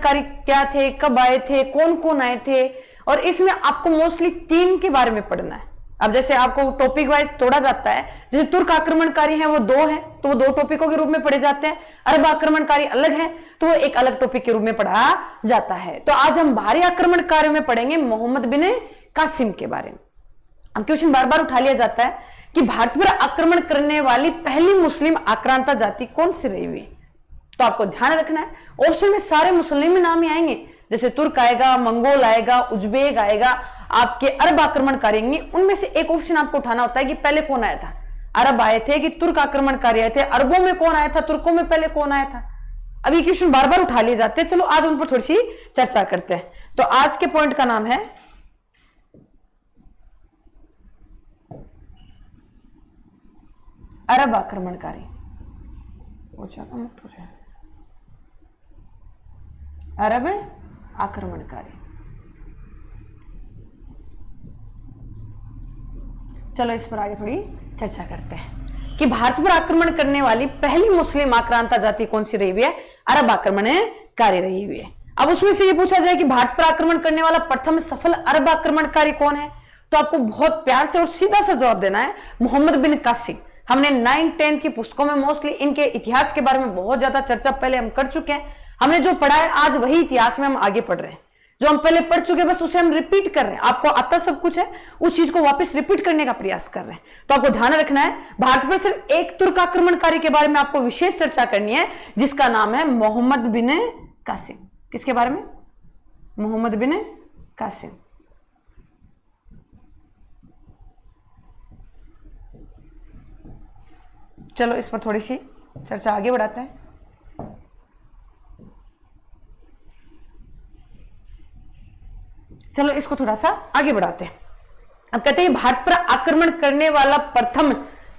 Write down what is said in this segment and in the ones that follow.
आक्रमणकारी क्या थे, कब आए थे, कौन कौन आए थे, और इसमें आपको मोस्टली 3 के बारे में पढ़ना है। अब जैसे आपको टॉपिक वाइज तोड़ा जाता है, जैसे तुर्क आक्रमणकारी हैं वो 2 हैं तो वो 2 टॉपिकों के रूप में पढ़े जाते हैं, अरब आक्रमणकारी अलग है तो वो एक अलग टॉपिक के रूप में पढ़ा जाता है। तो आज हम बाहरी आक्रमणकारियों में पढ़ेंगे मोहम्मद बिन कासिम के बारे में। अब क्वेश्चन बार बार उठा लिया जाता है कि भारत पर आक्रमण करने वाली पहली मुस्लिम आक्रांता जाति कौन सी रही हुई, तो आपको ध्यान रखना है ऑप्शन में सारे मुस्लिम नाम ही आएंगे, जैसे तुर्क आएगा, मंगोल आएगा, उज्बेक आएगा, आपके अरब आक्रमणकारी आएंगे। उनमें से एक ऑप्शन आपको उठाना होता है कि पहले कौन आया था, अरब आए थे कि तुर्क आक्रमणकारी आए थे, अरबों में कौन आया था, तुर्कों में पहले कौन आया था। अब ये क्वेश्चन बार बार उठा लिए जाते हैं, चलो आज उन पर थोड़ी सी चर्चा करते हैं। तो आज के पॉइंट का नाम है अरब आक्रमणकारी। अरब आक्रमणकारी, चलो इस पर आगे थोड़ी चर्चा करते हैं कि भारत पर आक्रमण करने वाली पहली मुस्लिम आक्रांता जाति कौन सी रही हुई है, अरब आक्रमणकारी रही हुई है। अब उसमें से ये पूछा जाए कि भारत पर आक्रमण करने वाला प्रथम सफल अरब आक्रमणकारी कौन है, तो आपको बहुत प्यार से और सीधा सा जवाब देना है मोहम्मद बिन कासिम। हमने 9th-10th की पुस्तकों में मोस्टली इनके इतिहास के बारे में बहुत ज्यादा चर्चा पहले हम कर चुके हैं। हमने जो पढ़ा है आज वही इतिहास में हम आगे पढ़ रहे हैं, जो हम पहले पढ़ चुके बस उसे हम रिपीट कर रहे हैं। आपको आता सब कुछ है, उस चीज को वापस रिपीट करने का प्रयास कर रहे हैं। तो आपको ध्यान रखना है भारत पर सिर्फ एक तुर्क आक्रमणकारी के बारे में आपको विशेष चर्चा करनी है, जिसका नाम है मोहम्मद बिन कासिम। किसके बारे में? मोहम्मद बिन कासिम। चलो इस पर थोड़ी सी चर्चा आगे बढ़ाते हैं। चलो इसको थोड़ा सा आगे बढ़ाते हैं। अब कहते हैं भारत पर आक्रमण करने वाला प्रथम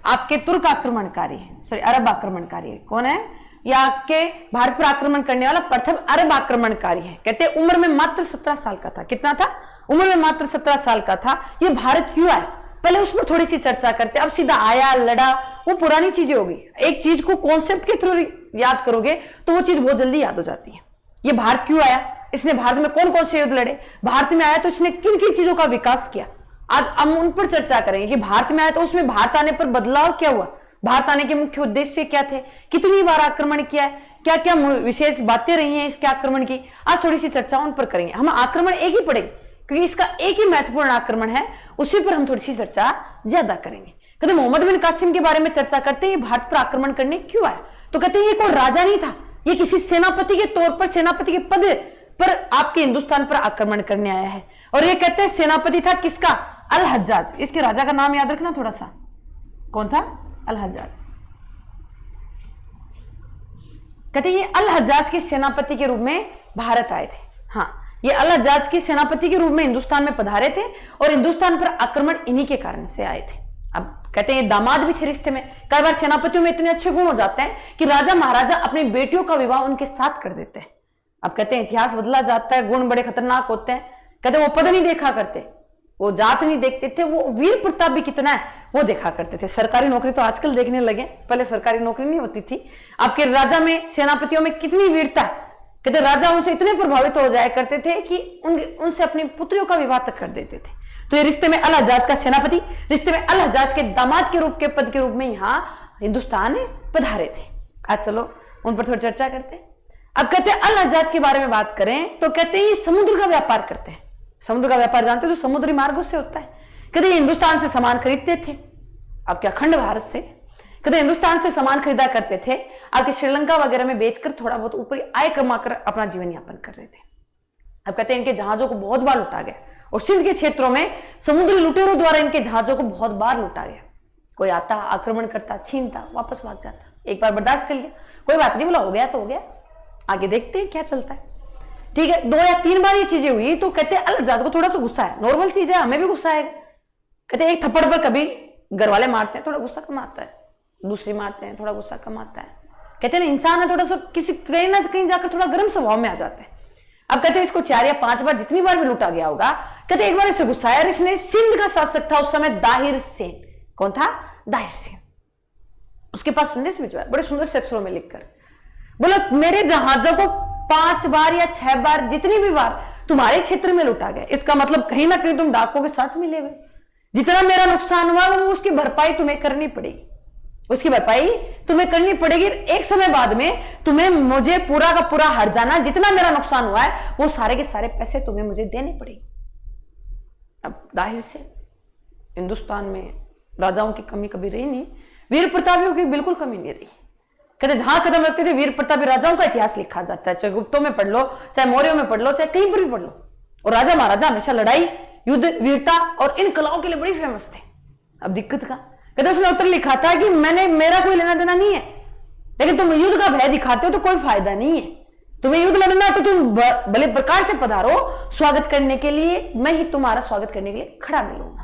आपके तुर्क आक्रमणकारी है, सॉरी अरब आक्रमणकारी है। कौन है? या आपके भारत पर आक्रमण करने वाला प्रथम अरब आक्रमणकारी है। कहते हैं उम्र में मात्र 17 साल का था। कितना था? उम्र में मात्र 17 साल का था। ये भारत क्यों आया, पहले उस पर थोड़ी सी चर्चा करते हैं। अब सीधा आया, लड़ा, वो पुरानी चीजें होगी। एक चीज को कॉन्सेप्ट के थ्रू याद करोगे तो वो चीज बहुत जल्दी याद हो जाती है। ये भारत क्यों आया, इसने भारत में कौन कौन से युद्ध लड़े, भारत में आया तो इसने किन किन चीजों का विकास किया, आज हम उन पर चर्चा करेंगे कि भारत में आया तो उसमें भारत आने पर बदलाव क्या हुआ, भारत आने के मुख्य उद्देश्य क्या थे, कितनी बार आक्रमण किया है, क्या क्या विशेष बातें रही हैं इसके आक्रमण की। आज थोड़ी सी चर्चा उन पर करेंगे। हम आक्रमण एक ही पढ़ेंगे क्योंकि इसका एक ही महत्वपूर्ण आक्रमण है, उसी पर हम थोड़ी सी चर्चा ज्यादा करेंगे। कहते मोहम्मद बिन कासिम के बारे में चर्चा करते हैं, भारत पर आक्रमण करने क्यों आया। तो कहते हैं ये कोई राजा नहीं था, ये किसी सेनापति के तौर पर, सेनापति के पद पर आपके हिंदुस्तान पर आक्रमण करने आया है। और ये कहते हैं सेनापति था किसका? अल हज्जाज। इसके राजा का नाम याद रखना थोड़ा सा, कौन था? अल हज्जाज। कहते ये अल हज्जाज के सेनापति के रूप में भारत आए थे। हाँ, ये अल हज्जाज के सेनापति के रूप में हिंदुस्तान में पधारे थे और हिंदुस्तान पर आक्रमण इन्हीं के कारण से आए थे। अब कहते हैं दामाद भी थे रिश्ते में। कई बार सेनापतियों में इतने अच्छे गुण हो जाते हैं कि राजा महाराजा अपनी बेटियों का विवाह उनके साथ कर देते हैं। अब कहते हैं इतिहास बदला जाता है, गुण बड़े खतरनाक होते हैं। कहते वो पद नहीं देखा करते, वो जात नहीं देखते थे, वो वीर प्रताप भी कितना है वो देखा करते थे। सरकारी नौकरी तो आजकल देखने लगे, पहले सरकारी नौकरी नहीं होती थी। आपके राजा में, सेनापतियों में कितनी वीरता। कहते राजा उनसे इतने प्रभावित हो जाया करते थे कि उनसे अपनी पुत्रियों का विवाह तक कर देते थे। तो ये रिश्ते में अल हज्जाज का सेनापति, रिश्ते में अल हज्जाज के दामाद के रूप के पद के रूप में यहाँ हिंदुस्तान पधारे थे। आज चलो उन पर थोड़ी चर्चा करते हैं। अब कहते हैं अल हज्जाज के बारे में बात करें तो कहते हैं ये समुद्र का व्यापार करते हैं। समुद्र का व्यापार जानते हो, जो समुद्री मार्गों से होता है। कहते हिंदुस्तान से सामान खरीदते थे, अब क्या अखंड भारत से। कहते हिंदुस्तान से सामान खरीदा करते थे, आपके श्रीलंका वगैरह में बेचकर थोड़ा बहुत ऊपरी आय कमाकर अपना जीवन यापन कर रहे थे। अब कहते हैं इनके जहाजों को बहुत बार लूटा गया और सिंध के क्षेत्रों में समुद्री लुटेरों द्वारा इनके जहाजों को बहुत बार लूटा गया। कोई आता, आक्रमण करता, छीनता, वापस भाग जाता। एक बार बर्दाश्त कर लिया, कोई बात नहीं, बोला हो गया तो हो गया, आगे देखते हैं क्या चलता है। ठीक है, 2 या 3 बार ये चीजें हुई तो कहते हैं अल हज्जाज को थोड़ा सा गुस्सा है। नॉर्मल चीज है, हमें भी गुस्सा आएगा। कहते हैं एक थप्पड़ पर कभी घर वाले मारते हैं, थोड़ा गुस्सा कम आता है, दूसरी मारते हैं, थोड़ा गुस्सा कम आता है। कहते हैं ना इंसान है थोड़ा सा किसी कहीं ना कहीं जाकर थोड़ा गर्म स्वभाव में आ जाते हैं। अब कहते हैं इसको 4 या 5 बार जितनी बार भी लूटा गया होगा। कहते एक बार इसे गुस्सा आया, इसने सिंध का शासक था उस समय दाहिर सेन। कौन था? दाहिर सेन। उसके पास संदेश भिजवाया बड़े सुंदर से अक्षरों में लिखकर, बोला मेरे जहाजों को 5 बार या 6 बार, जितनी भी बार तुम्हारे क्षेत्र में लुटा गया, इसका मतलब कहीं ना कहीं तुम डाकुओं के साथ मिले हुए। जितना मेरा नुकसान हुआ वो उसकी भरपाई तुम्हें करनी पड़ेगी, उसकी भरपाई तुम्हें करनी पड़ेगी। एक समय बाद में तुम्हें मुझे पूरा का पूरा हट जाना, जितना मेरा नुकसान हुआ है वो सारे के सारे पैसे तुम्हें मुझे देने पड़ेंगे। अब जाहिर से हिंदुस्तान में राजाओं की कमी कभी रही नहीं, वीर प्रतापियों की बिल्कुल कमी नहीं रही। कहते जहां कदम रखते थे वीर प्रतापी राजाओं का इतिहास लिखा जाता है, चाहे गुप्तों में पढ़ लो, चाहे मौर्यों में पढ़ लो, चाहे कहीं पर भी पढ़ लो। और राजा महाराजा हमेशा लड़ाई, युद्ध, वीरता और इन कलाओं के लिए बड़ी फेमस थे। अब दिक्कत का कहते उसने उत्तर लिखा था कि मेरा कोई लेना देना नहीं है, लेकिन तुम युद्ध का भय दिखाते हो तो कोई फायदा नहीं है। तुम्हें युद्ध लड़ना तो तुम भले प्रकार से पधारो, स्वागत करने के लिए मैं ही तुम्हारा स्वागत करने के लिए खड़ा मिलूंगा।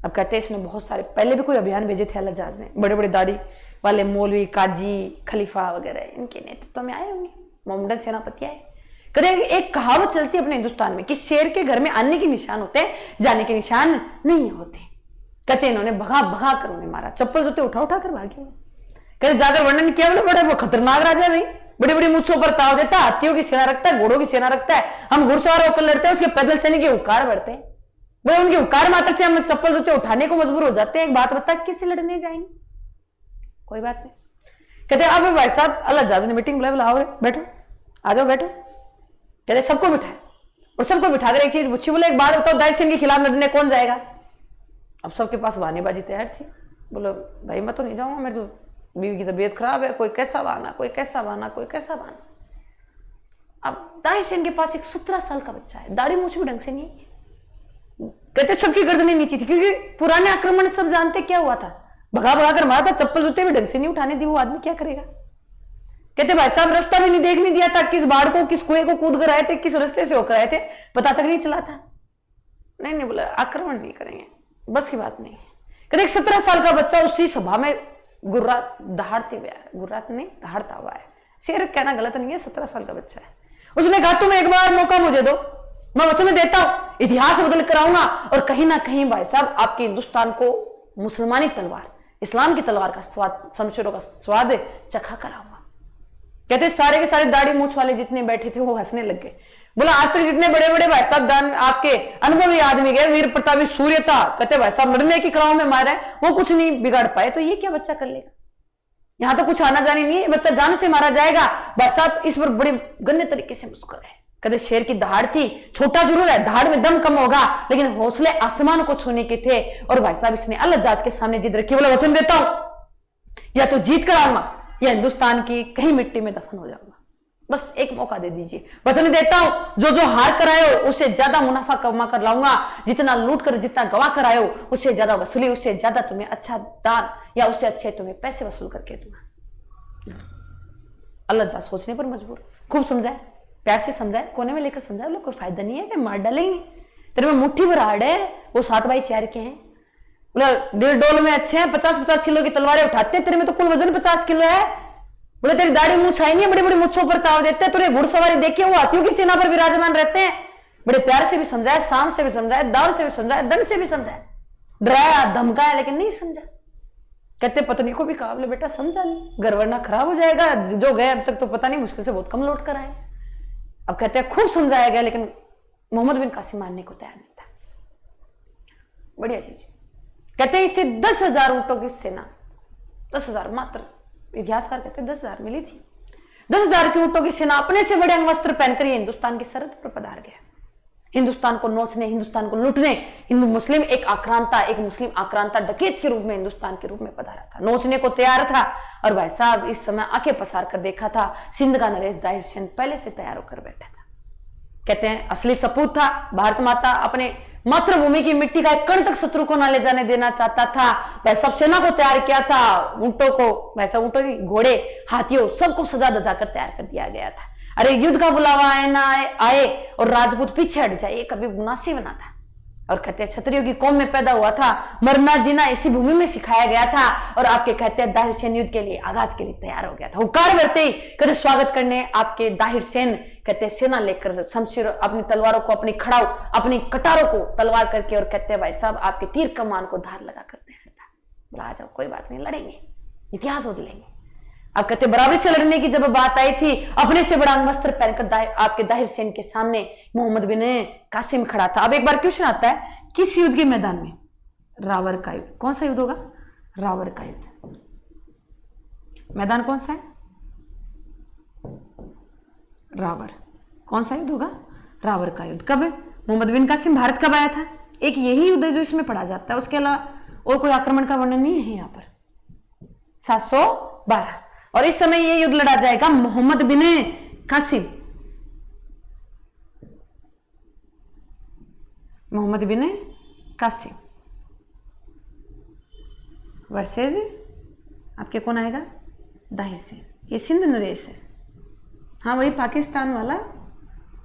अब कहते हैं इसने बहुत सारे पहले भी कोई अभियान भेजे थे अल्लाजाज ने, बड़े बड़े दाढ़ी वाले मौलवी, काजी, खलीफा वगैरह इनके नेतृत्व में आए होंगे, मोहम्मदन सेनापति आए। कहते एक कहावत चलती है अपने हिंदुस्तान में कि शेर के घर में आने के निशान होते हैं, जाने के निशान नहीं होते। कहते इन्होंने भगा भगा कर उन्हें मारा, चप्पल जूते उठा उठा कर भागे। कहते जाकर वर्णन किया, बोले बड़ा वो खतरनाक राजा है भाई, बड़ी बड़ी मूछों पर ताव देता, हाथियों की सेना रखता है, घोड़ों की सेना रखता है, हम घुड़सवार होकर लड़ते हैं, उसके पैदल सैनिक के हुकार बढ़ते हैं। बोले उनके हुकार मात्र से हम चप्पल जूते उठाने को मजबूर हो जाते हैं। एक बात बता, किससे लड़ने जाएंगे? कोई बात नहीं। कहते अब भाई साहब अल्लाजाज ने मीटिंग बुलाई, बुलाओ बैठो, आ जाओ बैठो। कहते सबको बिठाए और सबको बिठाकर एक चीज पूछी, बोले एक बात बताओ, दाहिर सेन के खिलाफ लड़ने कौन जाएगा? अब सबके पास बहानेबाजी तैयार थी। बोलो भाई मैं तो नहीं जाऊंगा, मेरी तो बीवी की तबीयत खराब है, कोई कैसा बहाना, कोई कैसा बहाना, कोई कैसा बहाना। अब दाहिर सेन के पास एक 17 साल का बच्चा है, दाढ़ी मूछ भी ढंग से नहीं। कहते सबकी गर्दनें नीची थी, क्योंकि पुराने आक्रमण सब जानते क्या हुआ था, भगा भगा कर मारा था, चप्पल जूते भी ढंग से नहीं उठाने दी, वो आदमी क्या करेगा? कहते भाई साहब रास्ता भी नहीं देखने दिया था, किस बाढ़ को किस कुएं को कूद कर आए थे, किस रास्ते से होकर आए थे, पता तक नहीं चला था। नहीं बोला आक्रमण नहीं करेंगे, बस की बात नहीं। कहते 17 साल का बच्चा उसी सभा में दहाड़ते हुए आया, गुर्रात नहीं दहाड़ता हुआ है, शेर कहना गलत नहीं है, 17 साल का बच्चा है। उसने कहा तुम एक बार मौका मुझे दो, मैं वचन देता हूं इतिहास बदल कर आऊंगा और कहीं ना कहीं भाई साहब आपके हिंदुस्तान को मुसलमानी तलवार, इस्लाम की तलवार का स्वाद, शमशीरों का स्वाद चखा कर आऊंगा। कहते सारे के सारे दाढ़ी मूछ वाले जितने बैठे थे वो हंसने लग गए। बोला आज तक जितने बड़े बड़े भाई साहब दान आपके अनुभवी आदमी गए, वीर प्रतापी सूर्य था, कहते भाई साहब लड़ने की कड़ाओं में मारे, वो कुछ नहीं बिगाड़ पाए, तो ये क्या बच्चा कर लेगा? यहां तो कुछ आना जानी नहीं है, बच्चा जान से मारा जाएगा। भाई साहब इस पर बड़े गंदे तरीके से मुस्कुराए। कहते शेर की दहाड़ थी, छोटा जरूर है, दहाड़ में दम कम होगा, लेकिन हौसले आसमान को छूने के थे। और भाई साहब इसने अल्लाजाज के सामने जिद रखी, बोला वचन देता हूं या तो जीत कर आऊंगा या हिंदुस्तान की कहीं मिट्टी में दफन हो जाऊंगा, बस एक मौका दे दीजिए। वचन देता हूं जो हार कर आए हो उससे ज्यादा मुनाफा कमा कर लाऊंगा, जितना लूट कर जितना गवा कर आए हो उससे ज्यादा वसूली, उससे ज्यादा तुम्हें अच्छा दान या उससे अच्छे तुम्हें पैसे वसूल करके दूंगा। अल्लाह सोचने पर मजबूर, खूब समझाए, प्यार से समझाए, कोने में लेकर समझाए, कोई फायदा नहीं है, मार डालेंगे, तेरे में मुट्ठी भर हाड़ है, वो 7 बाई 4 के हैं, बोला 1.5 डोल में अच्छे हैं, 50-50 किलो की तलवारें उठाते हैं, तेरे में तो कुल वजन 50 किलो है। बोले तेरी दाढ़ी मूछ आई नहीं है, बड़ी बड़ी मूछों पर ताव देते हैं, तुझे घुड़सवारी देखी है, वो हाथियों की सेना पर विराजमान रहते हैं। बड़े प्यार से भी समझाया, शाम से भी समझाया, दाव से भी समझाया, दंड से भी समझाया, डराया धमकाया, लेकिन नहीं समझा। कहते पत्नी को भी कहा, बोले बेटा समझा नहीं, घर वरना खराब हो जाएगा, जो गए अब तक तो पता नहीं, मुश्किल से बहुत कम लौट कर आए। अब कहते हैं खूब समझाया गया, लेकिन मोहम्मद बिन कासिम मानने को तैयार नहीं था। बढ़िया चीज। कहते हैं इसे 10,000 ऊंटों की सेना, 10,000 मात्र, इतिहासकार कहते हैं 10,000 मिली थी। 10,000 की ऊंटों की सेना अपने से बड़े अंग वस्त्र पहनकर हिंदुस्तान की सरहद पर पधार गया, हिंदुस्तान को नोचने, हिंदुस्तान को लूटने। हिंदू मुस्लिम एक आक्रांता, एक मुस्लिम आक्रांता डकैत के रूप में हिंदुस्तान के रूप में पधारा था, नोचने को तैयार था। और भाई साहब इस समय आंखें पसार कर देखा था, सिंध का नरेश दाहिर सेन पहले से तैयार होकर बैठा था। कहते हैं असली सपूत था, भारत माता अपने मातृभूमि की मिट्टी का एक कण तक शत्रु को ना ले जाने देना चाहता था। वह सब सेना को तैयार किया था, ऊंटों को, वैसा ऊंटों की, घोड़े, हाथियों, सबको सजा दजा कर तैयार कर दिया गया था। अरे युद्ध का बुलावा आए ना आए और राजपूत पीछे हट जाए, ये कभी मुनासिब ना था। और कहते हैं क्षत्रियों की कौम में पैदा हुआ था, मरना जीना इसी भूमि में सिखाया गया था। और आपके कहते हैं दाहिर सेन युद्ध के लिए, आगाज के लिए तैयार हो गया था। हुकार भरते ही कहते स्वागत करने आपके दाहिर सेन, कहते हैं सेना लेकर, शमशीर, अपनी तलवारों को, अपनी खड़ाऊ, अपनी कटारों को तलवार करके, और कहते हैं भाई साहब आपके तीर कमान को धार लगा कर तैयार था। बोला आ जाओ, कोई बात नहीं, लड़ेंगे, इतिहास बदलेंगे। अब कहते बराबरी से लड़ने की जब बात आई थी, अपने से बड़ा अंगवस्त्र पहनकर आपके दाहिर सेन के सामने मोहम्मद बिन कासिम खड़ा था। अब एक बार क्वेश्चन आता है, किस युद्ध के मैदान में? रावर का युद्ध। कौन सा युद्ध होगा? रावर का युद्ध। मैदान कौन सा है? रावर। कौन सा युद्ध होगा? रावर का युद्ध। कब? मोहम्मद बिन कासिम भारत कब आया था? एक यही युद्ध है जो इसमें पढ़ा जाता है, उसके अलावा और कोई आक्रमण का वर्णन नहीं है यहाँ पर। 712। और इस समय ये युद्ध लड़ा जाएगा मोहम्मद बिन कासिम, मोहम्मद बिन कासिम वर्सेज आपके कौन आएगा? दाहिर सेन। ये सिंध नरेश है, हाँ वही पाकिस्तान वाला,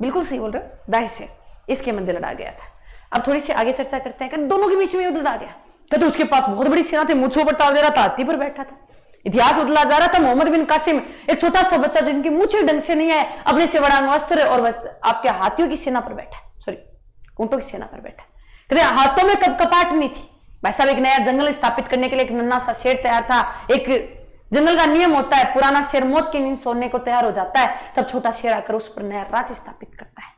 बिल्कुल सही बोल रहे हो, दाहिर सेन। इसके मध्य लड़ा गया था। अब थोड़ी सी आगे चर्चा करते हैं कि दोनों के बीच में युद्ध लड़ा गया। कहते उसके पास बहुत बड़ी सेना थी, मूंछों पर ताव दे रहा था, हाथी पर बैठा था। इतिहास बदला जा रहा था। मोहम्मद बिन कासिम एक छोटा सा बच्चा जिनकी मूछे ढंग से नहीं है, अपने से बड़ा अंगवस्त्र और आपके हाथियों की सेना पर बैठा, सॉरी ऊंटों की सेना पर बैठा। कहते हाथों में कपाट नहीं थी। भाई साहब एक नया जंगल स्थापित करने के लिए एक नन्हा सा शेर तैयार था। एक जंगल का नियम होता है, पुराना शेर मौत की नींद सोने को तैयार हो जाता है, तब छोटा शेर आकर उस पर नया राज स्थापित करता है।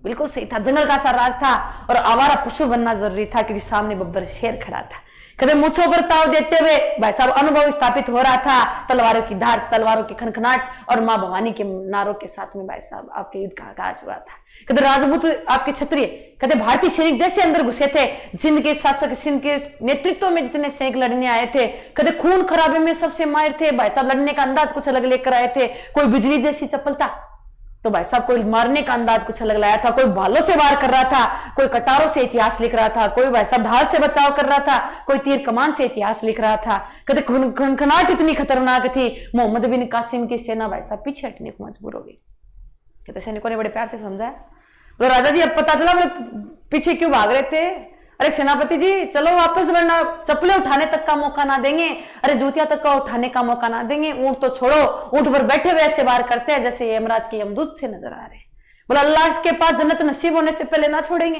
बिल्कुल सही था, जंगल का सा राज था और आवारा पशु बनना जरूरी था, क्योंकि सामने बब्बर शेर खड़ा था। कभी मूंछों पर ताव देते हुए भाई साहब अनुभव स्थापित हो रहा था। तलवारों की धार, तलवारों की खनखनाट और मां भवानी के नारों के साथ में भाई साहब आपके युद्ध का आगाज हुआ था। कहते राजपूत आपके क्षत्रिय, कहते भारतीय सैनिक जैसे अंदर घुसे थे। सिंध के शासक, सिंध के नेतृत्व में जितने सैनिक लड़ने आए थे, कहते खून खराबे में सबसे माहिर थे। भाई साहब लड़ने का अंदाज कुछ अलग लेकर आए थे। कोई बिजली जैसी चपलता, तो भाई साहब कोई मारने का अंदाज कुछ अलग लाया था। कोई भालों से वार कर रहा था, कोई कटारों से इतिहास लिख रहा था, कोई भाई साहब ढाल से बचाव कर रहा था, कोई तीर कमान से इतिहास लिख रहा था। कहते खनखनाट इतनी खतरनाक थी, मोहम्मद बिन कासिम की सेना भाई साहब पीछे हटने को मजबूर हो गई। कहते सैनिकों ने बड़े प्यार से समझाया, तो राजा जी अब पता चला पीछे क्यों भाग रहे थे। अरे सेनापति जी चलो वापस, वरना चप्पलें उठाने तक का मौका ना देंगे, अरे जूतियां तक का उठाने का मौका ना देंगे। ऊंट तो छोड़ो, ऊंट पर बैठे हुए ऐसे वार करते हैं जैसे यमराज के यमदूत से नजर आ रहे हैं। बोला अल्लाह के पास जन्नत नसीब होने से पहले ना छोड़ेंगे।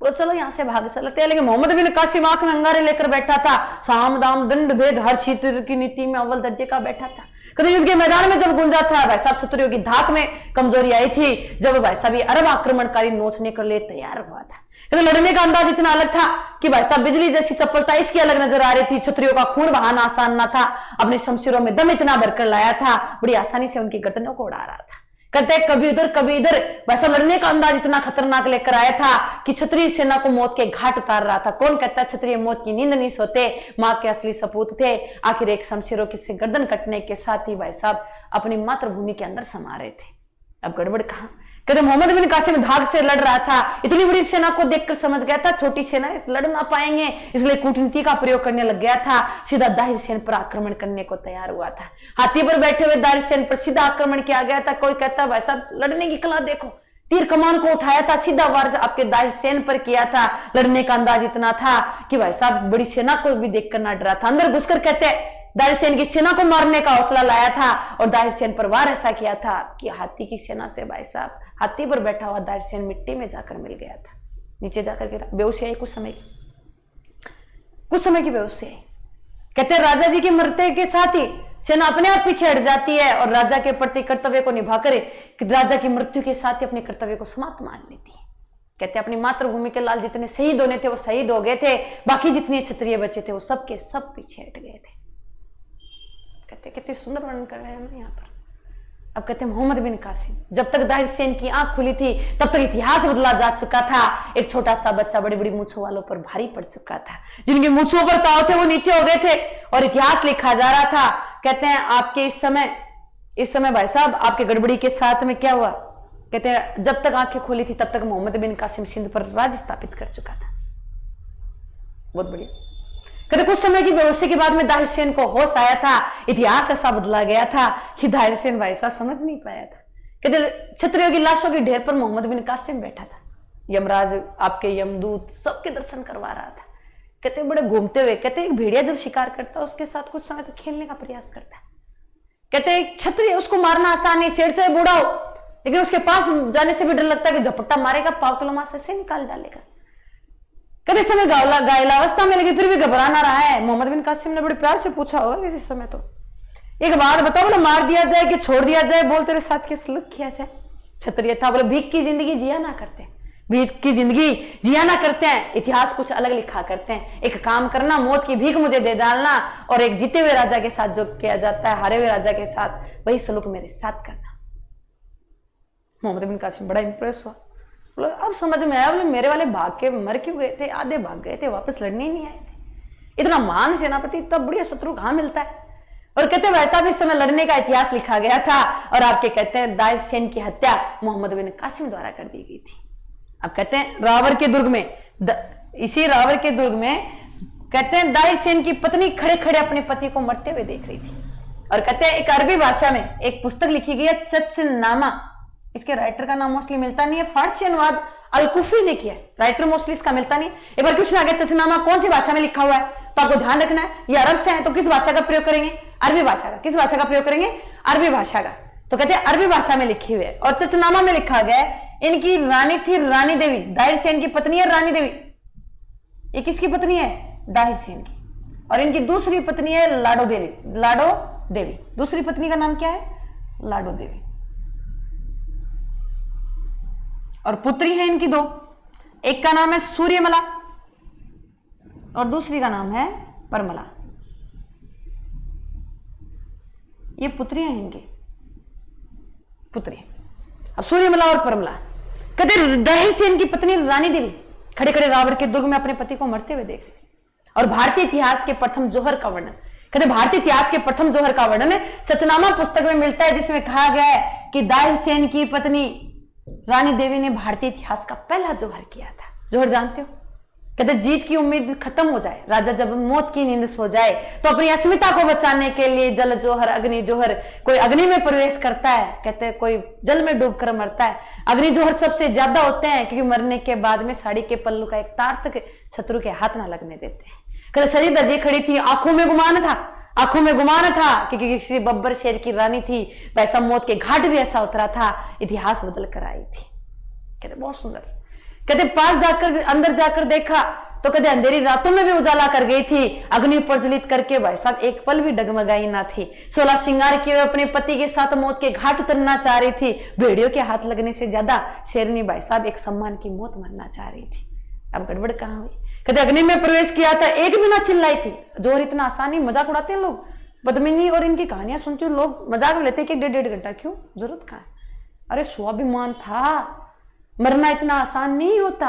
बोलो चलो यहाँ से भाग चलते हैं। लेकिन मोहम्मद बिन कासिम आंख में अंगारे लेकर बैठा था। साम दाम दंड भेद हर क्षेत्र की नीति में अव्वल दर्जे का बैठा था। कभी युद्ध के मैदान में जब गुंजा था, भाई साहब क्षत्रियों की धाक में कमजोरी आई थी, जब भाई साहब ये अरब आक्रमणकारी नोचने के लिए तैयार हुआ था। लड़ने का अंदाज इतना अलग था कि भाई साहब बिजली जैसी चप्पलता इसकी अलग नजर आ रही थी। क्षत्रियों का खून बहाना आसान ना था। अपने शमशीरों में दम इतना भरकर लाया था, बड़ी आसानी से उनकी गर्दनों को उड़ा रहा था। कहते कभी उधर कभी इधर, वैसा लड़ने का अंदाज इतना खतरनाक लेकर आया था कि क्षत्रिय सेना को मौत के घाट उतार रहा था। कौन कहता है क्षत्रिय मौत की नींद नहीं सोते, मां के असली सपूत थे। आखिर एक शमशीरों की से गर्दन कटने के साथ ही भाई साहब अपनी मातृभूमि के अंदर समा रहे थे। अब गड़बड़ कहां? कहते मोहम्मद बिन कासिम धाक से लड़ रहा था। इतनी बड़ी सेना को देखकर समझ गया था छोटी सेना लड़ ना पाएंगे, इसलिए कूटनीति का प्रयोग करने लग गया था। सीधा दाहिर सेन पर आक्रमण करने को तैयार हुआ था। हाथी पर बैठे हुए दाहिर सेन पर सीधा आक्रमण किया गया था। कोई कहता भाई साहब लड़ने की कला देखो, तीर कमान को उठाया था, सीधा वार आपके दाहिर सेन पर किया था। लड़ने का अंदाज इतना था कि भाई साहब बड़ी सेना को भी देखकर ना डरा था। अंदर घुसकर कहते दाहिर सेन की सेना को मारने का हौसला लाया था और दाहिर सेन पर वार ऐसा किया था कि हाथी की सेना से भाई साहब हाथी पर बैठा हुआ दाहिर सेन मिट्टी में जाकर मिल गया था, नीचे जाकर गिरा। बेहोशी आई कुछ समय की बेहोशी आई। कहते राजा जी की मरते के साथ ही सेना अपने आप पीछे हट जाती है और राजा के प्रति कर्तव्य को निभाकर राजा की मृत्यु के साथ ही अपने कर्तव्य को समाप्त मान लेती है। कहते अपनी मातृभूमि के लाल जितने शहीद होने थे वो शहीद हो गए थे, बाकी जितने क्षत्रिय बचे थे वो सब के सब पीछे हट गए थे। कहते कितने सुंदर वर्णन कर रहे हैं हम यहाँ पर। अब कहते मोहम्मद बिन कासिम, जब तक दाहिर सेन की आंख खुली थी तब तक इतिहास बदला जा चुका था। एक छोटा सा बच्चा बड़ी बड़ी मूंछों वालों पर भारी पड़ चुका था। जिनकी मूंछों पर ताव थे वो नीचे हो गए थे और इतिहास लिखा जा रहा था। कहते हैं आपके इस समय भाई साहब आपके गड़बड़ी के साथ में क्या हुआ? कहते हैं जब तक आंखें खोली थी तब तक मोहम्मद बिन कासिम सिंध पर राज स्थापित कर चुका था। बहुत बढ़िया। कहते कुछ समय की बेहोशी के बाद में दाहिर सेन को होश आया था। इतिहास ऐसा बदला गया था कि दाहिर सेन भाई साहब समझ नहीं पाया था। कहते क्षत्रियों की लाशों के ढेर पर मोहम्मद बिन कासिम बैठा था। यमराज आपके यमदूत सबके दर्शन करवा रहा था। कहते बड़े घूमते हुए, कहते एक भेड़िया जब शिकार करता है उसके साथ कुछ समय तक खेलने का प्रयास करता है। कहते क्षत्रिय उसको मारना आसान है, शेर चाहे बूढ़ा हो, लेकिन उसके पास जाने से भी डर लगता है कि झपट्टा मारेगा, पाव किलो मांस से निकाल डालेगा। कभी समय घायलावस्था में लेकिन फिर भी घबरा ना रहा है। मोहम्मद बिन कासिम ने बड़े प्यार से पूछा होगा किसी समय तो एक बात बताओ, बोले मार दिया जाए कि छोड़ दिया जाए, बोल तेरे साथ क्या सलूक किया जाए। क्षत्रिय था, बोले भीख की जिंदगी जिया ना करते, भीख की जिंदगी जिया ना करते हैं, इतिहास कुछ अलग लिखा करते हैं। एक काम करना, मौत की भीख मुझे दे डालना, और एक जीते हुए राजा के साथ जो किया जाता है, हारे हुए राजा के साथ, वही सलूक मेरे साथ करना। मोहम्मद बिन कासिम बड़ा इंप्रेस हुआ, बोले अब समझ में आया, बोले मेरे वाले भाग के मर क्यों गए थे, आधे भाग गए थे, वापस लड़ने ही नहीं आए थे। इतना महान सेनापति, इतना बढ़िया शत्रु कहां मिलता है। और कहते हैं वैसा भी समय लड़ने का इतिहास लिखा गया था, और आपके कहते हैं दाहिर सेन की हत्या मोहम्मद बिन कासिम द्वारा कर दी गई थी। अब कहते हैं रावर के दुर्ग में, इसी रावर के दुर्ग में कहते हैं दाहिर सेन की पत्नी खड़े खड़े अपने पति को मरते हुए देख रही थी। और कहते हैं एक अरबी भाषा में एक पुस्तक लिखी गई है, चचनामा। इसके राइटर का नाम मोस्टली मिलता नहीं है, फारसी अनुवाद अल-कुफी ने किया, राइटर मोस्टली इसका मिलता नहीं। एक बार क्वेश्चन आ गया, चचनामा कौन सी भाषा में लिखा हुआ है, तो आपको ध्यान रखना है ये अरब से है, तो किस भाषा का प्रयोग करेंगे, अरबी भाषा का। किस भाषा का प्रयोग करेंगे, अरबी भाषा का। तो कहते हैं अरबी भाषा में लिखी हुई है। और चचनामा में लिखा गया है इनकी रानी थी रानी देवी, दाहिर सेन की पत्नी है रानी देवी। ये किसकी पत्नी है, दाहिर सेन की। और इनकी दूसरी पत्नी है लाडो देवी, लाडो देवी। दूसरी पत्नी का नाम क्या है, लाडो देवी। और पुत्री है इनकी दो, एक का नाम है सूर्यमला और दूसरी का नाम है परमला। ये पुत्रियां हैं इनकी, पुत्री। अब सूर्यमला और परमला, कहते दाहिर सेन की पत्नी रानी देवी खड़े खड़े रावर के दुर्ग में अपने पति को मरते हुए देख रही थी। और भारतीय इतिहास के प्रथम जोहर का वर्णन, कहते भारतीय इतिहास के प्रथम जोहर का वर्णन है चचनामा पुस्तक में मिलता है, जिसमें कहा गया है कि दाहिर सेन की पत्नी रानी देवी ने भारतीय इतिहास का पहला जोहर किया था। जोहर जानते हो, कहते जीत की उम्मीद खत्म हो जाए, राजा जब मौत की नींद सो जाए तो अपनी अस्मिता को बचाने के लिए जल जोहर, अग्नि जोहर, कोई अग्नि में प्रवेश करता है, कहते हैं कोई जल में डूबकर मरता है। अग्नि जोहर सबसे ज्यादा होते हैं क्योंकि मरने के बाद में साड़ी के पल्लू का एक तार तक शत्रु के हाथ ना लगने देते हैं। कहते शरीर दर्जे खड़ी थी, आंखों में गुमान था, आंखों में गुमान था क्योंकि किसी बब्बर शेर की रानी थी, वैसा मौत के घाट भी ऐसा उतरा था, इतिहास बदल कर आई थी। कहते बहुत सुंदर। कहते पास जाकर अंदर जाकर देखा तो कहते अंधेरी रातों में भी उजाला कर गई थी, अग्नि प्रज्वलित करके भाई साहब एक पल भी डगमगाई ना थी। 16 श्रृंगार किए अपने पति के साथ मौत के घाट उतरना चाह रही थी, भेड़ियों के हाथ लगने से ज्यादा शेरनी भाई साहब एक सम्मान की मौत मरना चाह रही थी। अब गड़बड़ कहां हुई, कहते अग्नि में प्रवेश किया था, एक भी ना चिल्लाई थी। जोहर इतना आसानी, मजाक उड़ाते हैं लोग, पद्मिनी और इनकी कहानियां सुनते हो लोग मजाक लेते हैं कि 1.5 घंटा, क्यों, जरूरत कहां है। अरे स्वाभिमान था, मरना इतना आसान नहीं होता।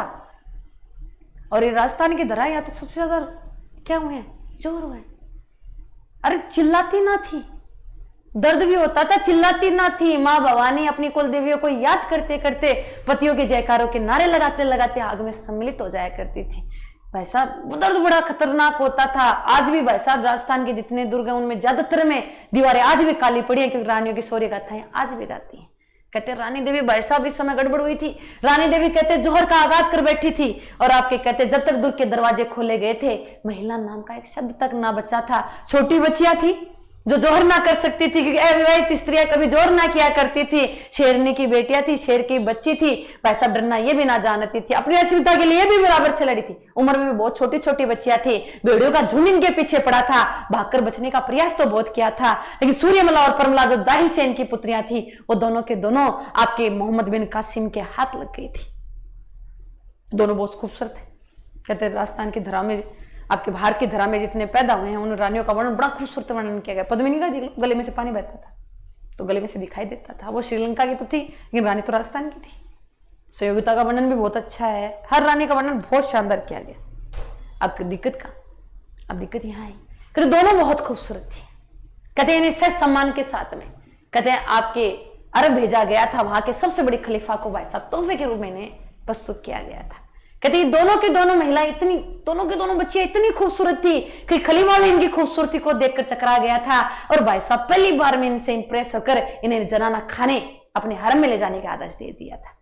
और ये राजस्थान की धरा या तो सबसे ज्यादा क्या हुए हैं, जोर हुए। अरे चिल्लाती ना थी, दर्द भी होता था, चिल्लाती ना थी। मां भवानी अपनी कुल देवियों को याद करते करते पतियों के जयकारों के नारे लगाते लगाते आग में सम्मिलित हो जाया करती थी। भाई साहब दर्द बड़ा खतरनाक होता था। आज भी भाई साहब राजस्थान के जितने दुर्ग हैं उनमें ज्यादातर में दीवारें आज भी काली पड़ी हैं, क्योंकि रानियों की शौर्य गाथाएं आज भी गाती हैं। कहते रानी देवी भाई साहब इस समय गड़बड़ हुई थी। रानी देवी कहते जोहर का आगाज कर बैठी थी, और आपके कहते जब तक दुर्ग के दरवाजे खोले गए थे महिला नाम का एक शब्द तक ना बचा था। छोटी बच्चियां थी जो जोहर ना कर सकती थी, क्योंकि अविवाहित स्त्रियां कभी जोहर ना किया करती थी। शेरनी की बेटियां थी, शेर की बच्ची थी, भाई साहब डरना ये भी ना जानती थी। अपनी अस्मिता के लिए भी बराबर से लड़ी थी। उम्र में भी बहुत छोटी छोटी बच्चियां थी। भेड़ियों का झुंड इनके पीछे पड़ा था, भागकर बचने का प्रयास तो बहुत किया था, लेकिन सूर्यमला और परमला जो दाहिर सेन की पुत्रियां थी वो दोनों के दोनों आपके मोहम्मद बिन कासिम के हाथ लग गई थी। दोनों बहुत खूबसूरत थे। कहते राजस्थान की धरा में, आपके भारत की धरा में जितने पैदा हुए हैं उन रानियों का वर्णन बड़ा खूबसूरत वर्णन किया गया। पद्मिनी का गले में से पानी बहता था तो गले में से दिखाई देता था। वो श्रीलंका की तो थी लेकिन रानी तो राजस्थान की थी। सहयोगिता का वर्णन भी बहुत अच्छा है, हर रानी का वर्णन बहुत शानदार किया गया। अब दिक्कत यहाँ आई, कहते दोनों बहुत खूबसूरत थी। कहते इन्हें सच सम्मान के साथ में कहते हैं आपके अरब भेजा गया था, वहां के सबसे बड़ी खलीफा को भाई साहब तोहफे के रूप में इन्हें प्रस्तुत किया गया था। कहते दोनों के दोनों महिलाएं दोनों के दोनों बच्चियां इतनी खूबसूरत थी कि खलीफा भी इनकी खूबसूरती को देखकर चकरा गया था, और भाई साहब पहली बार में इनसे इंप्रेस होकर इन्हें जनाना खाने अपने हरम में ले जाने का आदेश दे दिया था।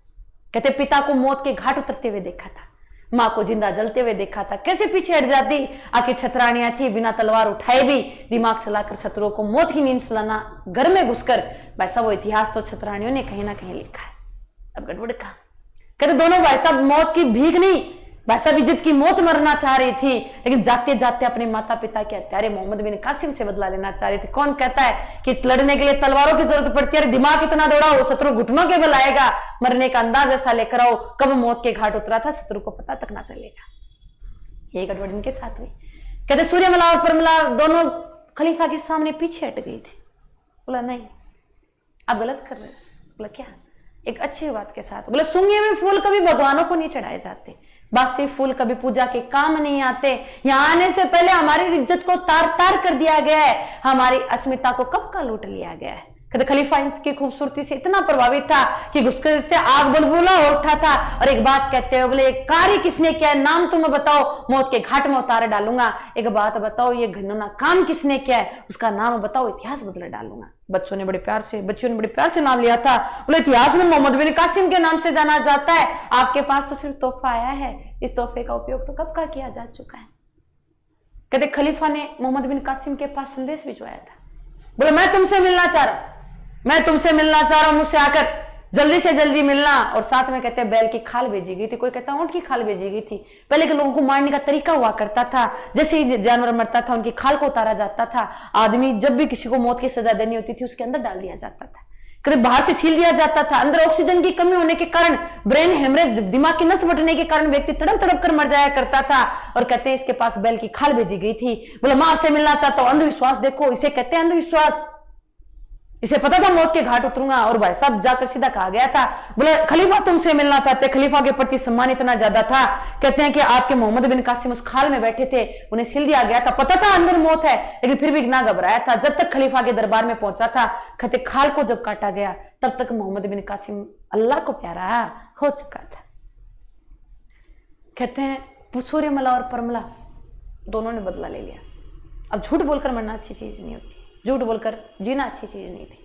कहते पिता को मौत के घाट उतरते हुए देखा था, मां को जिंदा जलते हुए देखा था, कैसे पीछे हट जाती। आखिर छतरानियां थी, बिना तलवार उठाए भी दिमाग चलाकर शत्रुओं को मौत की नींद सुलाना घर में घुसकर। भाई साहब वो इतिहास तो छतरानियों ने कहीं ना कहीं लिखा है। अब गड़बड़ कहा, कहते दोनों भाई साहब मौत की भीख नहीं भाई साहब इज्जत की मौत मरना चाह रही थी, लेकिन जाते जाते अपने माता पिता के हत्यारे मोहम्मद बिन कासिम से बदला लेना चाह रही थी। कौन कहता है कि लड़ने के लिए तलवारों की जरूरत पड़ती है? दिमाग इतना दौड़ा हो, शत्रु घुटनों के बल आएगा, मरने का अंदाज ऐसा लेकर आओ, कब मौत के घाट उतरा था शत्रु को पता तक ना चलेगा। यही गड़बड़ इनके साथ हुई। कहते सूर्यमला और परमला दोनों खलीफा के सामने पीछे हट गई थी। बोला नहीं आप गलत कर रहे हो। बोला क्या? एक अच्छी बात के साथ। बोले सूंघे हुए फूल कभी भगवानों को नहीं चढ़ाए जाते, बासी फूल कभी पूजा के काम नहीं आते। यहाँ आने से पहले हमारी इज्जत को तार तार कर दिया गया है, हमारी अस्मिता को कब का लूट लिया गया है। कहते खलीफा इसकी खूबसूरती से इतना प्रभावित था कि गुस्से से आग बुलबुला हो उठा था। और एक बात कहते हो, बोले कार्य किसने किया है, नाम तुम्हें बताओ, मौत के घाट में उतार डालूंगा। एक बात बताओ, ये घिनौना काम किसने किया है, उसका नाम बताओ, इतिहास बदल डालूंगा। बच्चों ने बड़े प्यार से नाम लिया था। बोले इतिहास में मोहम्मद बिन कासिम के नाम से जाना जाता है। आपके पास तो सिर्फ तोहफा आया है, इस तोहफे का उपयोग तो कब का किया जा चुका है। कहते खलीफा ने मोहम्मद बिन कासिम के पास संदेश भिजवाया था। बोले मैं तुमसे मिलना चाह रहा हूं, मुझसे आकर जल्दी से जल्दी मिलना। और साथ में कहते हैं बैल की खाल भेजी गई थी, कोई कहता ऊंट की खाल भेजी गई थी। पहले के लोगों को मारने का तरीका हुआ करता था, जैसे ही जानवर मरता था उनकी खाल को उतारा जाता था। आदमी जब भी किसी को मौत की सजा देनी होती थी उसके अंदर डाल दिया जाता था, करीब बाहर से सील दिया जाता था। अंदर ऑक्सीजन की कमी होने के कारण, ब्रेन हेमरेज, दिमाग की नस फटने के कारण व्यक्ति तड़प तड़प कर मर जाया करता था। और कहते हैं इसके पास बैल की खाल भेजी गई थी। बोले मैं आपसे मिलना चाहता हूं। अंधविश्वास देखो, इसे कहते हैं अंधविश्वास। इसे पता था मौत के घाट उतरूंगा। और भाई साहब जाकर सीधा कहा गया था, बोले खलीफा तुमसे मिलना चाहते। खलीफा के प्रति सम्मान इतना ज्यादा था, कहते हैं कि आपके मोहम्मद बिन कासिम उस खाल में बैठे थे, उन्हें सील दिया गया था। पता था अंदर मौत है, लेकिन फिर भी ना घबराया था जब तक खलीफा के दरबार में पहुंचा था। कहते खाल को जब काटा गया तब तक मोहम्मद बिन कासिम अल्लाह को प्यारा हो चुका था। कहते हैं सूर्यमला और परमला दोनों ने बदला ले लिया। अब झूठ बोलकर मरना अच्छी चीज नहीं होती, झूठ बोलकर जीना अच्छी चीज नहीं थी।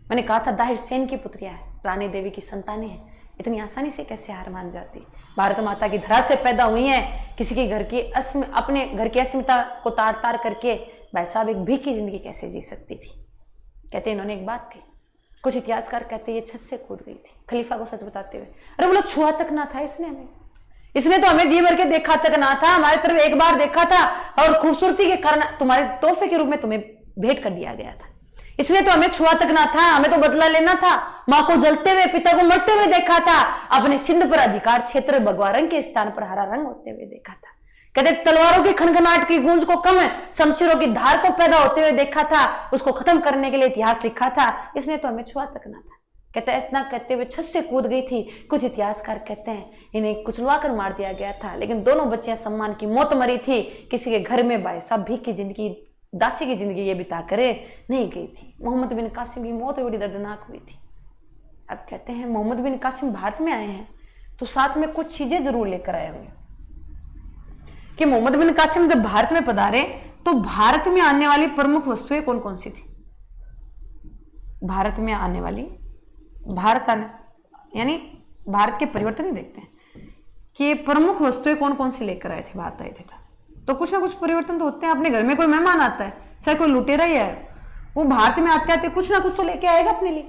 मैंने कहा था दाहिर सेन की पुत्रियां है, रानी देवी की संतानें हैं, इतनी आसानी से कैसे हार मान जाती। भारत माता की धरा से पैदा हुई हैं, किसी के घर की अपने घर की अस्मिता को तार तार करके भाई साहब एक भीख की जिंदगी कैसे जी सकती थी। कहते इन्होंने एक बात थी, कुछ इतिहासकार कहते ये छत से कूद गई थी खलीफा को सच बताते हुए। अरे बोलो छुआ तक ना था इसने तो हमें जी भर के देखा तक ना था, हमारी तरफ एक बार देखा था और खूबसूरती के कारण तुम्हारे तोहफे के रूप में तुम्हें भेंट कर दिया गया था। इसने तो हमें छुआ तक ना था, हमें तो बदला लेना था। मां को जलते हुए, पिता को मरते हुए देखा था, अपने सिंध पर अधिकार क्षेत्र भगवा रंग के स्थान पर हरा रंग होते हुए देखा था। कहते तलवारों की खनखनाहट की गूंज को कम, शमशीरों की धार को पैदा होते हुए देखा था, उसको खत्म करने के लिए इतिहास लिखा था। इसने तो हमें छुआ तक ना था। कहते इतना कहते हुए छत से कूद गई थी। कुछ इतिहासकार कहते हैं इन्हें कुचलवा कर मार दिया गया था, लेकिन दोनों बच्चियां सम्मान की मौत मरी थी। किसी के घर में भाई साहब भीख की जिंदगी, दासी की जिंदगी ये बिता करे नहीं गई थी। मोहम्मद बिन कासिम की मौत बड़ी दर्दनाक हुई थी। अब कहते हैं मोहम्मद बिन कासिम भारत में आए हैं तो साथ में कुछ चीजें जरूर लेकर आए होंगे कि मोहम्मद बिन कासिम जब भारत में पधारे तो भारत में आने वाली प्रमुख वस्तुएं कौन कौन सी थी। भारत में आने वाली, यानी भारत के परिवर्तन देखते हैं कि प्रमुख वस्तुएं कौन कौन सी लेकर आए थे, भारत आए थे तो कुछ ना कुछ परिवर्तन तो होते हैं। अपने घर में कोई मेहमान आता है, चाहे कोई लुटेरा ही है, वो भारत में आते आते कुछ ना कुछ तो लेके आएगा अपने लिए।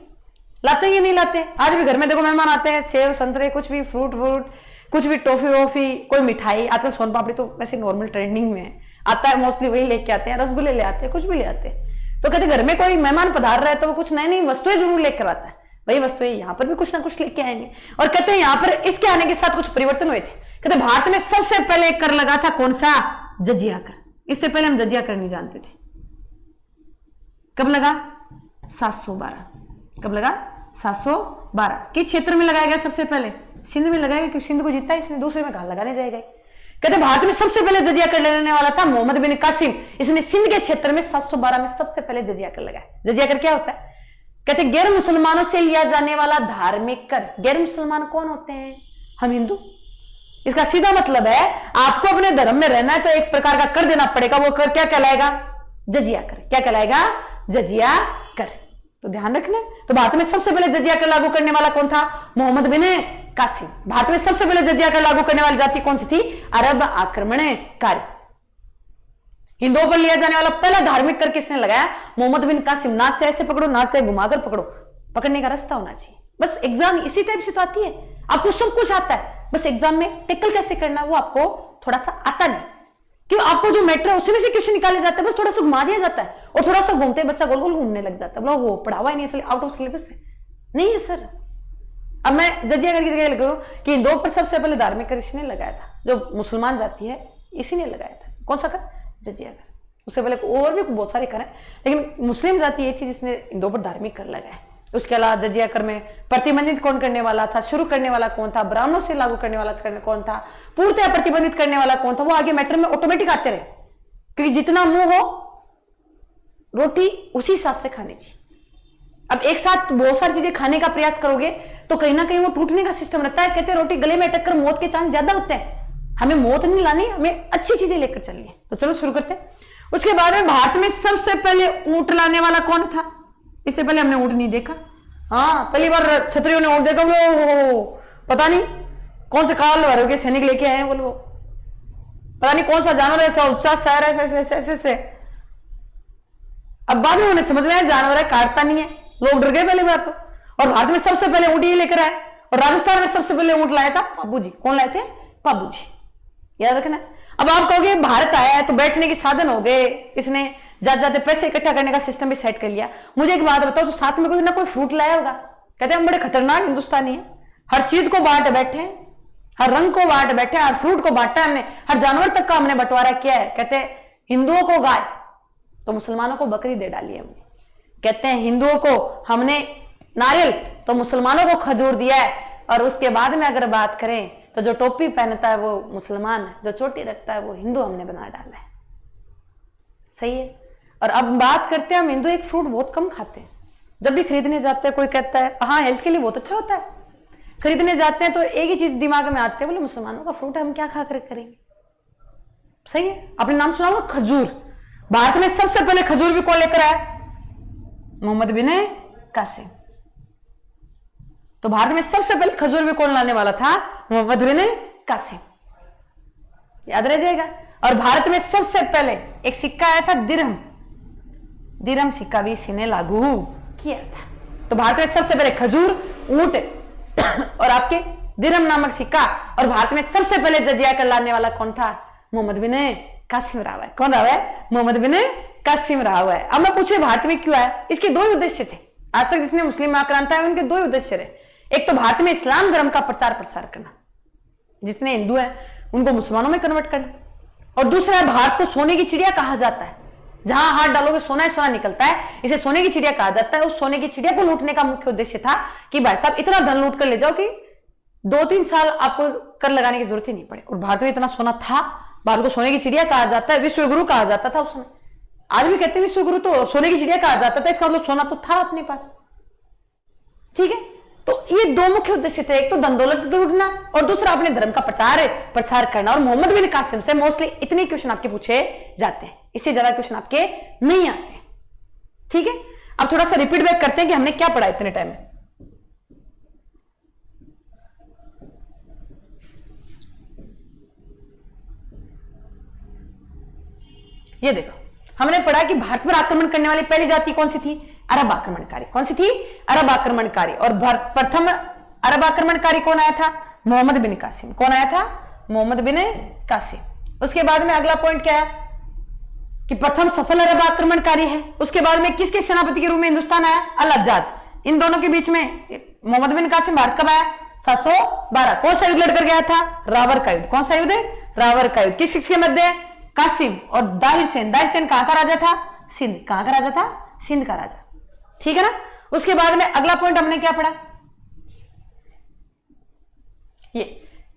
लाते ही नहीं लाते? आज भी घर में देखो मेहमान आते हैं, सेब संतरे, कुछ भी फ्रूट कुछ भी, टॉफी वॉफी, कोई मिठाई। आजकल सोन पापड़ी तो वैसे नॉर्मल ट्रेंडिंग में आता है, मोस्टली वही लेके आते हैं, रसगुल्ले ले आते हैं, कुछ भी ले आते हैं। तो कहते घर में कोई मेहमान पधार रहा है तो वो कुछ नई नई वस्तुएं जरूर लेकर आता है। वही वस्तुएं यहाँ पर भी कुछ ना कुछ लेके आएंगे। और कहते हैं यहाँ पर इसके आने के साथ कुछ परिवर्तन हुए थे। कहते भारत में सबसे पहले एक कर लगा था, कौन सा? जजिया कर। इससे पहले हम जजिया कर नहीं जानते थे। कब लगा? 712। कब लगा? 712। किस क्षेत्र में लगाया गया सबसे पहले? सिंध में लगाया गया, क्योंकि सिंध को जीता है इसने, दूसरे में कहा लगाने जाएगा। कहते भारत में सबसे पहले जजिया कर लेने वाला था मोहम्मद बिन कासिम। इसने सिंध के क्षेत्र में 712 में सबसे पहले जजिया कर लगाया। जजिया कर क्या होता है? कहते गैर मुसलमानों से लिया जाने वाला धार्मिक कर। गैर मुसलमान कौन होते हैं? हम हिंदू। इसका सीधा मतलब है आपको अपने धर्म में रहना है तो एक प्रकार का कर देना पड़ेगा। वो कर क्या कहलाएगा? जजिया कर। क्या कहलाएगा? जजिया कर। तो ध्यान रखना। तो भारत में सबसे पहले जजिया कर लागू करने वाला कौन था? मोहम्मद बिन कासिम। भारत में सबसे पहले जजिया कर लागू करने वाली जाति कौन सी थी? अरब आक्रमणकारी। हिंदुओं पर लिया जाने वाला पहला धार्मिक कर किसने लगाया? मोहम्मद बिन कासिम। ना चाहे ऐसे पकड़ो, ना चाहे घुमाकर पकड़ो, पकड़ने का रास्ता होना चाहिए। बस एग्जाम इसी टाइप से तो आती है, आपको सब कुछ आता है, बस एग्जाम में टेकल कैसे करना वो आपको थोड़ा सा आता नहीं, क्यों आपको जो मैटर है उसमें से क्वेश्चन निकाले जाते हैं, बस थोड़ा सा घुमा दिया जाता है और थोड़ा सा घूमते बच्चा गोल गोल घूमने लग जाता है, बोला वो पढ़ा हुआ ही नहीं, आउट ऑफ सिलेबस है। नहीं है सर। अब मैं जजिया करके जगह लिख रहा हूं कि इंदौर पर सबसे पहले धार्मिक कर इसी ने लगाया था, जो मुसलमान जाति है इसी ने लगाया था। कौन सा कर? जजिया कर। उससे पहले और भी बहुत सारे कर हैं, लेकिन मुस्लिम जाति ये थी जिसने इंदौर पर धार्मिक कर लगाया। उसके अलावा जजिया कर में प्रतिबंधित कौन करने वाला था, शुरू करने वाला कौन था, ब्राह्मणों से लागू करने वाला कौन था, पूर्णतः प्रतिबंधित करने वाला कौन था, वो आगे मैटर में ऑटोमेटिक आते रहे, क्योंकि जितना मुंह हो रोटी उसी हिसाब से खानी चाहिए। अब एक साथ बहुत सारी चीजें खाने का प्रयास करोगे तो कहीं ना कहीं वो टूटने का सिस्टम रहता है। कहते हैं रोटी गले में अटक कर मौत के चांस ज्यादा होते हैं। हमें मौत नहीं लानी, हमें अच्छी चीजें लेकर चलनी है। तो चलो शुरू करते हैं। उसके बाद में भारत में सबसे पहले ऊंट लाने वाला कौन था? इससे पहले हमने ऊंट नहीं देखा। हाँ, पहली बार क्षत्रियों ने ऊंट देखा। वो पता नहीं कौन से काल वर्ग के सैनिक लेके आए हैं, बोलो पता नहीं कौन सा जानवर है, उत्साह शहर है ऐसे। अब बाद में उन्हें समझ में आया जानवर है, काटता नहीं है। लोग डर गए पहली बार तो। और भारत में सबसे पहले ऊंट ये लेकर आए, और राजस्थान में सबसे पहले ऊंट लाया था बाबू जी। कौन लाए थे? बाबू जी, याद रखना। अब आप कहोगे भारत आया है तो बैठने के साधन हो गए, इसने जाते जाते पैसे इकट्ठा करने का सिस्टम भी सेट कर लिया। मुझे एक बात बताओ, तो साथ में कोई ना कोई फ्रूट लाया होगा? कहते हैं हम बड़े खतरनाक हिंदुस्तानी है, हर चीज को बांट बैठे, हर रंग को बांट बैठे, हर फ्रूट को बांटा हमने, हर जानवर तक का हमने बंटवारा किया है। कहते हैं हिंदुओं को गाय तो मुसलमानों को बकरी दे डाली है हमने। कहते हैं हिंदुओं को हमने नारियल तो मुसलमानों को खजूर दिया है। और उसके बाद में अगर बात करें तो जो टोपी पहनता है वो मुसलमान है, जो चोटी रखता है वो हिंदू हमने बना डाला है। सही है। और अब बात करते हैं, हम हिंदू एक फ्रूट बहुत कम खाते हैं। जब भी खरीदने जाते हैं कोई कहता है हाँ हेल्थ के लिए बहुत अच्छा होता है, खरीदने जाते हैं तो एक ही चीज दिमाग में आती है, बोले मुसलमानों का फ्रूट है, हम क्या खा कर करेंगे। सही है। आपने नाम सुना होगा खजूर। भारत में सबसे पहले खजूर भी कौन लेकर आया? मोहम्मद बिन कासिम। तो भारत में सबसे पहले खजूर भी कौन लाने वाला था? मोहम्मद बिन कासिम। याद रह जाएगा। और भारत में सबसे पहले एक सिक्का आया था दिरहम, दिरहम सिक्का भी इसी ने लागू किया था। तो भारत में सबसे पहले खजूर, ऊंट और आपके दिरहम नामक सिक्का। और भारत में सबसे पहले जजिया कर लाने वाला कौन था? मोहम्मद बिन कासिम राव है। कौन राव है? मोहम्मद बिन कासिम राव है। अब मैं पूछे भारत में क्यों आया? इसके दो ही उद्देश्य थे। आज तक जितने मुस्लिम आक्रांता है उनके दो ही उद्देश्य रहे। एक तो भारत में इस्लाम धर्म का प्रचार प्रसार करना, जितने हिंदू हैं उनको मुसलमानों में कन्वर्ट करना, और दूसरा भारत को सोने की चिड़िया कहा जाता है। जहां हाथ डालोगे सोना ही सोना निकलता है, इसे सोने की चिड़िया कहा जाता है। उस सोने की चिड़िया को लूटने का मुख्य उद्देश्य था कि भाई साहब इतना धन लूट कर ले जाओ कि 2-3 साल आपको कर लगाने की जरूरत ही नहीं पड़े। और भारत में इतना सोना था, भारत को सोने की चिड़िया कहा जाता है, विश्व गुरु कहा जाता था उस समय। आज भी कहते हैं विश्व गुरु, तो सोने की चिड़िया कहा जाता था, इसका मतलब सोना तो था अपने पास। ठीक है। तो ये दो मुख्य उद्देश्य थे, एक तो धन दौलत ढूंढना और दूसरा अपने धर्म का प्रचार करना। और मोहम्मद बिन कासिम से मोस्टली इतने क्वेश्चन आपके पूछे जाते हैं, इससे ज्यादा क्वेश्चन आपके नहीं आते। ठीक है। अब थोड़ा सा रिपीट बैक करते हैं कि हमने क्या पढ़ा इतने टाइम में। ये देखो, हमने पढ़ा कि भारत पर आक्रमण करने वाली पहली जाति कौन सी थी? अरब आक्रमणकारी। कौन सी थी? अरब आक्रमणकारी। और प्रथम अरब आक्रमणकारी कौन आया था? मोहम्मद बिन कासिम। कौन आया था? मोहम्मद बिन कासिम। उसके बाद में अगला पॉइंट क्या है कि प्रथम सफल अरब आक्रमणकारी है। उसके बाद में किसके सेनापति के रूप में हिंदुस्तान आया? अल हज्जाज। इन दोनों के बीच में मोहम्मद बिन कासिम भारत कब आया? 712। कौन सा युद्ध लड़कर गया था? रावर का युद्ध। कौन सा युद्ध? रावर का युद्ध। किस के मध्य? कासिम और दाहिर सेन। दाहिर सेन कहां का राजा था? सिंध। कहां का राजा था? सिंध का राजा। ठीक है ना। उसके बाद में अगला पॉइंट हमने क्या पढ़ा? ये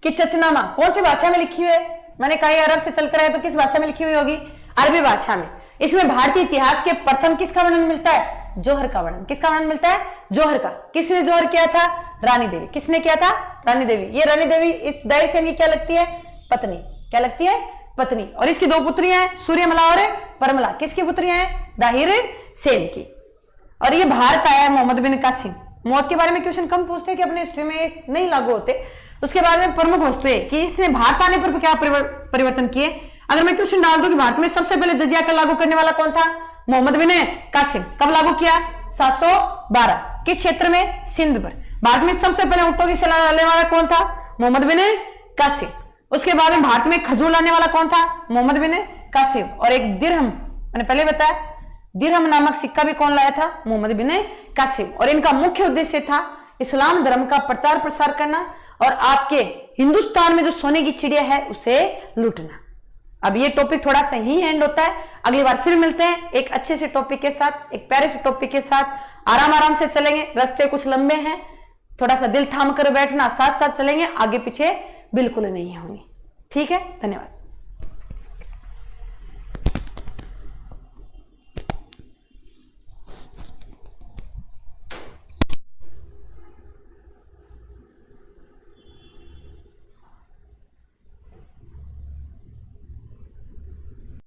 कि चचनामा कौन सी भाषा में लिखी हुई है? मैंने कहा अरब से चलकर है तो किस भाषा में लिखी हुई होगी? अरबी भाषा में। इसमें भारतीय इतिहास के प्रथम किसका वर्णन मिलता है? जौहर का वर्णन। किसका वर्णन मिलता है? जौहर का। किसने जौहर किया था? रानी देवी। किसने किया था? रानी देवी। ये रानी देवी इस दाहिर सेन की क्या लगती है? पत्नी। क्या लगती है? पत्नी। और इसकी दो पुत्रियां हैं, सूर्यमला और परमला। किसकी पुत्रियां हैं? दाहिर सेन की। और ये भारत आया है मोहम्मद बिन कासिम। मौत के बारे में क्वेश्चन कम पूछते हैं कि अपने हिस्ट्री में नहीं लागू होते। उसके बाद में प्रमुख वस्तु है कि इसने भारत आने पर क्या परिवर्तन किए। अगर मैं क्वेश्चन डाल दूं कि भारत में सबसे पहले जजिया कर लागू करने वाला कौन था? मोहम्मद बिन कासिम। कब लागू किया? 712। किस क्षेत्र में? सिंध पर। भारत में सबसे पहले ऊंटों की सलाह लेने वाला कौन था? मोहम्मद बिन कासिम। उसके बाद में भारत में खजूर लाने वाला कौन था? मोहम्मद बिन कासिम। और एक दिरहम, मैंने पहले बताया, दिरहम नामक सिक्का भी कौन लाया था? मोहम्मद बिन कासिम। और इनका मुख्य उद्देश्य था इस्लाम धर्म का प्रचार प्रसार करना और आपके हिंदुस्तान में जो सोने की चिड़िया है उसे लूटना। अब ये टॉपिक थोड़ा सा ही एंड होता है, अगली बार फिर मिलते हैं एक अच्छे से टॉपिक के साथ, एक प्यारे से टॉपिक के साथ। आराम आराम से चलेंगे, रास्ते कुछ लंबे हैं, थोड़ा सा दिल थाम कर बैठना, साथ साथ चलेंगे, आगे पीछे बिल्कुल नहीं होंगे। ठीक है, धन्यवाद।